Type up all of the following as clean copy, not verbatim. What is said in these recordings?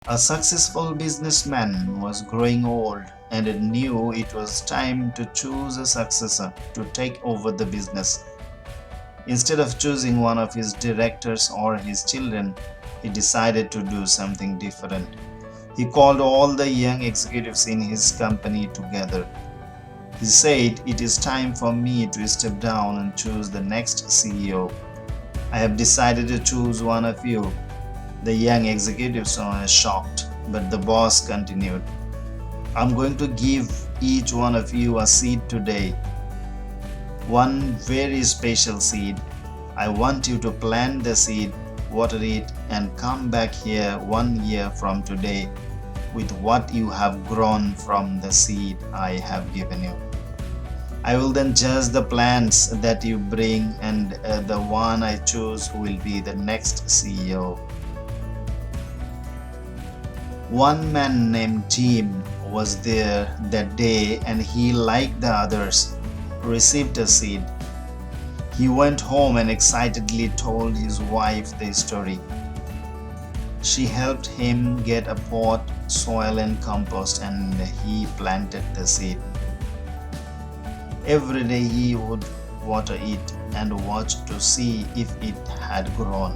A successful businessman was growing old and knew it was time to choose a successor to take over the business. Instead of choosing one of his directors or his children, he decided to do something different. He called all the young executives in his company together. He said, "It is time for me to step down and choose the next CEO. I have decided to choose one of you." The young executives were shocked, but the boss continued, "I'm going to give each one of you a seed today, one very special seed. I want you to plant the seed, water it, and come back here 1 year from today with what you have grown from the seed I have given you. I will then judge the plants that you bring, and the one I choose will be the next CEO." One man named Jim was there that day, and he, like the others, received a seed. He went home and excitedly told his wife the story. She helped him get a pot, soil, and compost, and he planted the seed. Every day he would water it and watch to see if it had grown.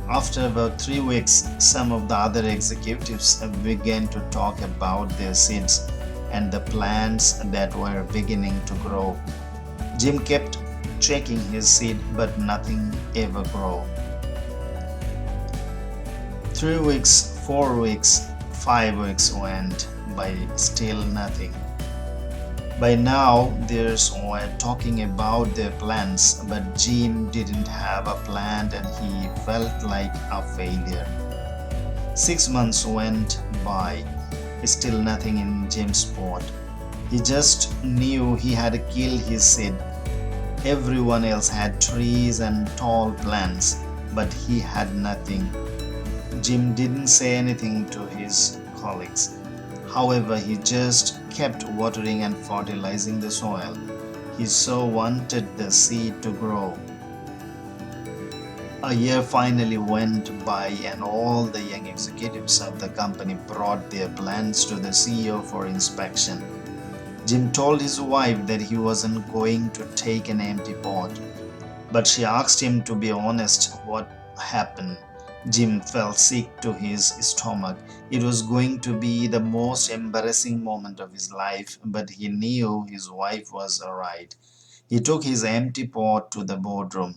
After about 3 weeks, some of the other executives began to talk about their seeds and the plants that were beginning to grow. Jim kept checking his seed, but nothing ever grew. 3 weeks, 4 weeks, 5 weeks went by, still nothing. By now, there's were talking about their plans, but Jim didn't have a plan and he felt like a failure. 6 months went by, still nothing in Jim's pot. He just knew he had killed his seed. Everyone else had trees and tall plants, but he had nothing. Jim didn't say anything to his colleagues. However, he just kept watering and fertilizing the soil. He so wanted the seed to grow. A year finally went by, and all the young executives of the company brought their plans to the CEO for inspection. Jim told his wife that he wasn't going to take an empty pot, but she asked him to be honest what happened. Jim felt sick to his stomach. It was going to be the most embarrassing moment of his life, but he knew his wife was alright. He took his empty pot to the boardroom.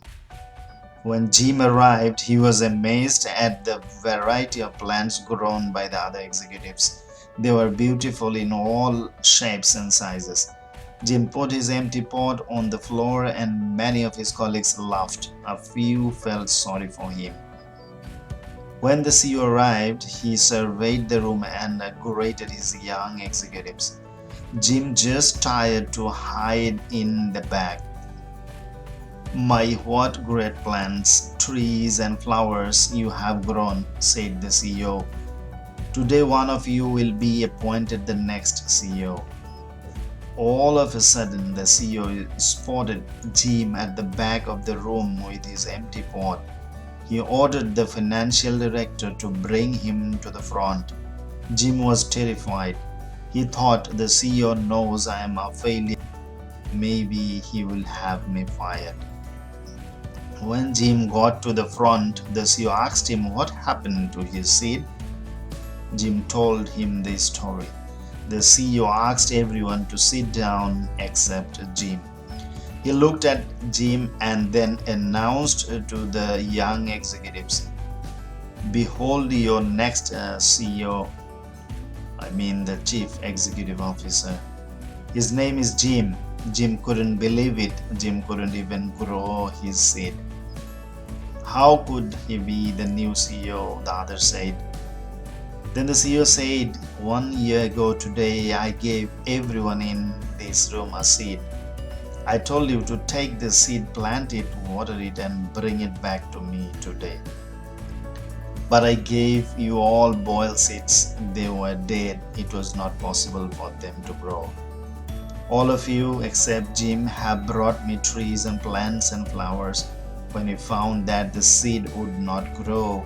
When Jim arrived, he was amazed at the variety of plants grown by the other executives. They were beautiful in all shapes and sizes. Jim put his empty pot on the floor, and many of his colleagues laughed. A few felt sorry for him. When the CEO arrived, he surveyed the room and greeted his young executives. Jim just tried to hide in the back. "My, what great plants, trees, and flowers you have grown," said the CEO. "Today, one of you will be appointed the next CEO." All of a sudden, the CEO spotted Jim at the back of the room with his empty pot. He ordered the financial director to bring him to the front. Jim was terrified. He thought, "The CEO knows I am a failure. Maybe he will have me fired." When Jim got to the front, the CEO asked him what happened to his seed. Jim told him the story. The CEO asked everyone to sit down except Jim. He looked at Jim and then announced to the young executives, "Behold your next CEO, I mean the Chief Executive Officer. His name is Jim." Jim couldn't believe it. Jim couldn't even grow his seed. "How could he be the new CEO?" the other said. Then the CEO said, "1 year ago today, I gave everyone in this room a seed. I told you to take the seed, plant it, water it, and bring it back to me today. But I gave you all boiled seeds. They were dead. It was not possible for them to grow. All of you except Jim have brought me trees and plants and flowers when you found that the seed would not grow.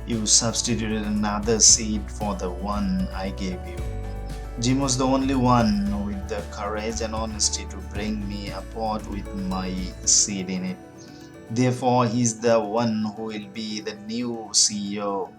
You substituted another seed for the one I gave you. Jim was the only one with the courage and honesty to bring me a pot with my seed in it. Therefore, he's the one who will be the new CEO